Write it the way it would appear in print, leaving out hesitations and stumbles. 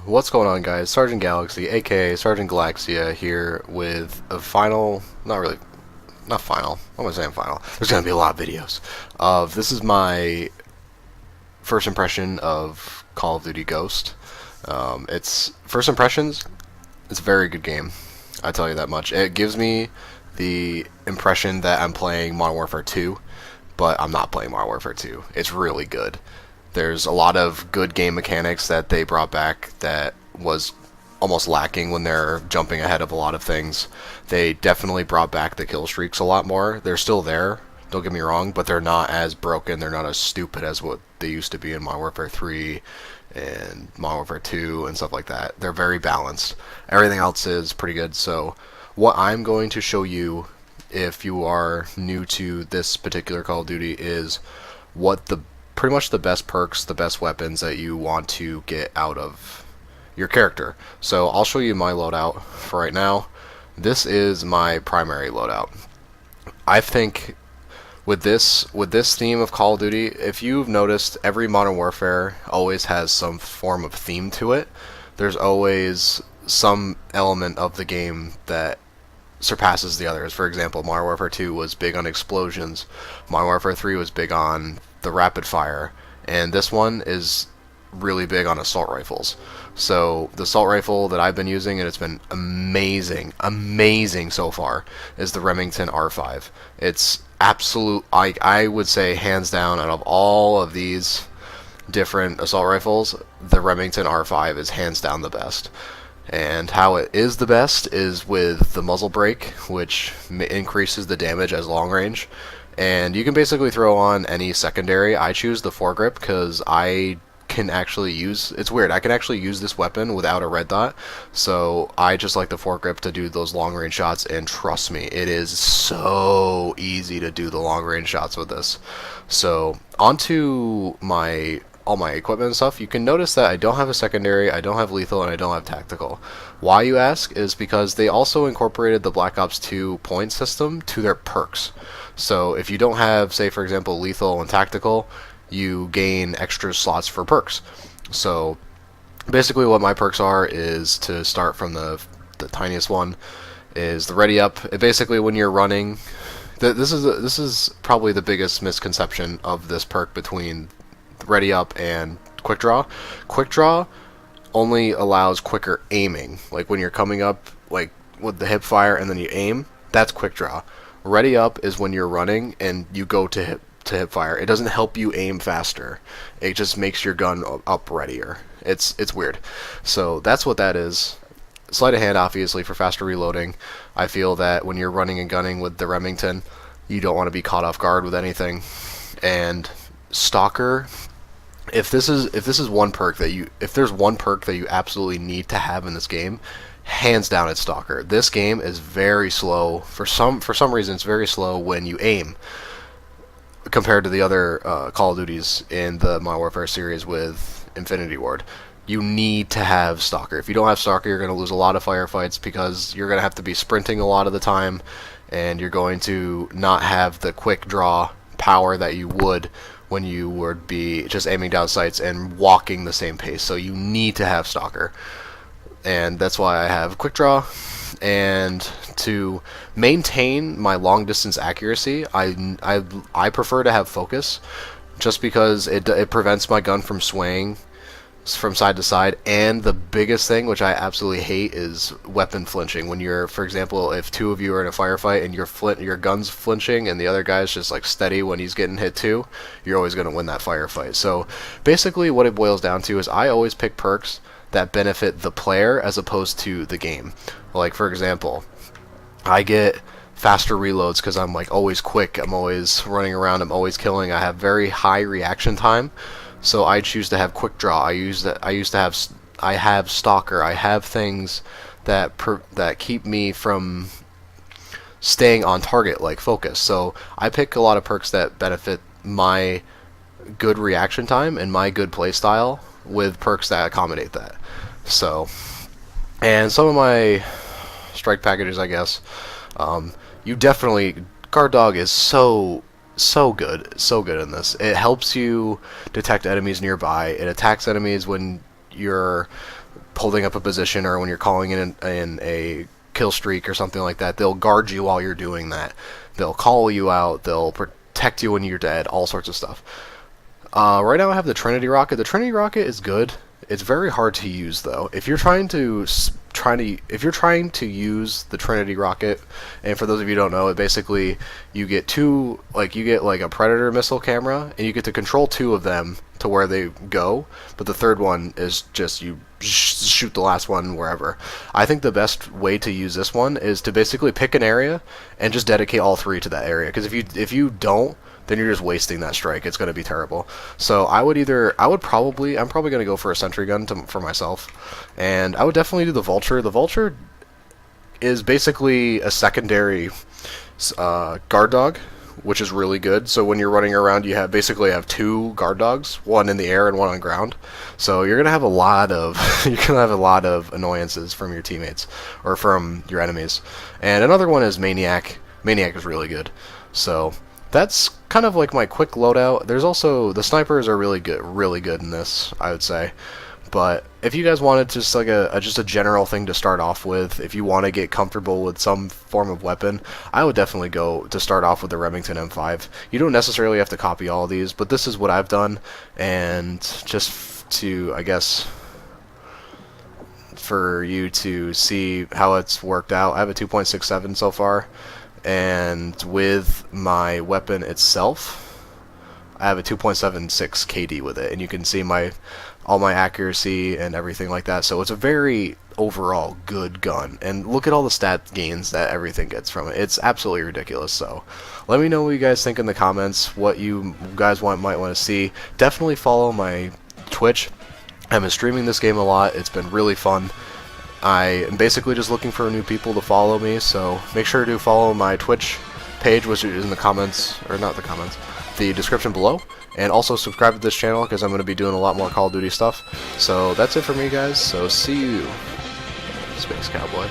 What's going on, guys? Sergeant Galaxy, aka Sergeant Galaxia, here with a final, not final, what am I saying final? There's gonna be a lot of videos. This is my first impression of Call of Duty Ghost. It's first impressions, it's a very good game, I tell you that much. It gives me the impression that I'm playing Modern Warfare 2, but I'm not playing Modern Warfare 2. It's really good. There's a lot of good game mechanics that they brought back that was almost lacking when they're jumping ahead of a lot of things. They definitely brought back the kill streaks a lot more. They're still there, don't get me wrong, but they're not as broken, they're not as stupid as what they used to be in Modern Warfare 3 and Modern Warfare 2 and stuff like that. They're very balanced. Everything else is pretty good, so what I'm going to show you, if you are new to this particular Call of Duty, is what the pretty much the best perks, the best weapons that you want to get out of your character. So I'll show you my loadout for right now. This is my primary loadout. I think with this theme of Call of Duty, if you've noticed, every Modern Warfare always has some form of theme to it. There's always some element of the game that surpasses the others. For example, Modern Warfare 2 was big on explosions. Modern Warfare 3 was big on the rapid fire, and this one is really big on assault rifles. So the assault rifle that I've been using, and it's been amazing so far, is the Remington R5. It's absolute, I would say hands down, out of all of these different assault rifles, the Remington R5 is hands down the best. And how it is the best is with the muzzle brake, which increases the damage as long range. And you can basically throw on any secondary. I choose the foregrip because I can actually use, it's weird, I can actually use this weapon without a red dot. So I just like the foregrip to do those long range shots, and trust me, it is so easy to do the long range shots with this. So onto all my equipment and stuff. You can notice that I don't have a secondary, I don't have lethal, and I don't have tactical. Why, you ask, is because they also incorporated the Black Ops 2 point system to their perks. So if you don't have, say for example, lethal and tactical, you gain extra slots for perks. So basically what my perks are is, to start from the tiniest one, is the ready up. Basically when you're running, this is probably the biggest misconception of this perk between ready up and quick draw. Quick draw only allows quicker aiming. Like when you're coming up, like with the hip fire and then you aim, that's quick draw. Ready up is when you're running and you go to hip fire. It doesn't help you aim faster. It just makes your gun up readier. It's weird. So that's what that is. Sleight of hand, obviously, for faster reloading. I feel that when you're running and gunning with the Remington, you don't want to be caught off guard with anything. And Stalker, if there's one perk that you absolutely need to have in this game, hands down it's Stalker. This game is very slow. For some reason, it's very slow when you aim compared to the other Call of Duties in the Modern Warfare series with Infinity Ward. You need to have Stalker. If you don't have Stalker, you're going to lose a lot of firefights because you're going to have to be sprinting a lot of the time, and you're going to not have the quick draw power that you would when you would be just aiming down sights and walking the same pace. So you need to have Stalker, and that's why I have quick draw. And to maintain my long distance accuracy, I prefer to have focus, just because it prevents my gun from swaying from side to side. And the biggest thing, which I absolutely hate, is weapon flinching. When you're, for example, if two of you are in a firefight and your gun's flinching and the other guy's just like steady when he's getting hit too, you're always going to win that firefight. So basically what it boils down to is I always pick perks that benefit the player as opposed to the game. Like for example, I get faster reloads because I'm like always quick, I'm always running around, I'm always killing, I have very high reaction time. So I choose to have quick draw. I have Stalker. I have things that keep me from staying on target, like focus. So I pick a lot of perks that benefit my good reaction time and my good play style, with perks that accommodate that. So, and some of my strike packages, I guess, you definitely, Guard Dog is so good in this. It helps you detect enemies nearby. It attacks enemies when you're holding up a position or when you're calling in a kill streak or something like that. They'll guard you while you're doing that. They'll call you out. They'll protect you when you're dead. All sorts of stuff. Right now I have the Trinity Rocket. The Trinity Rocket is good. It's very hard to use though. If you're trying to use the Trinity Rocket, and for those of you who don't know, it basically you get like a Predator missile camera, and you get to control 2 of them to where they go, but the third one is just you shoot the last one wherever. I think the best way to use this one is to basically pick an area and just dedicate all 3 to that area, because if you don't, then you're just wasting that strike. It's going to be terrible. So I'm probably going to go for a sentry gun for myself, and I would definitely do the Vulture. The Vulture is basically a secondary guard dog, which is really good. So when you're running around, you basically have 2 guard dogs, one in the air and one on ground. So you're gonna have a lot of annoyances from your teammates or from your enemies. And another one is Maniac. Maniac is really good. So that's kind of like my quick loadout. There's also the snipers are really good in this, I would say. But if you guys wanted just like just a general thing to start off with, if you want to get comfortable with some form of weapon, I would definitely go to start off with the Remington M5. You don't necessarily have to copy all of these, but this is what I've done, and just to, I guess, for you to see how it's worked out, I have a 2.67 so far, and with my weapon itself, I have a 2.76 KD with it, and you can see all my accuracy and everything like that. So it's a very overall good gun, and look at all the stat gains that everything gets from it. It's absolutely ridiculous. So let me know what you guys think in the comments, what you guys might want to see. Definitely follow my Twitch. I've been streaming this game a lot. It's been really fun. I am basically just looking for new people to follow me, so make sure to follow my Twitch page, which is in the comments, or not the comments, the description below, and also subscribe to this channel because I'm going to be doing a lot more Call of Duty stuff. So that's it for me, guys, so see you, Space Cowboy.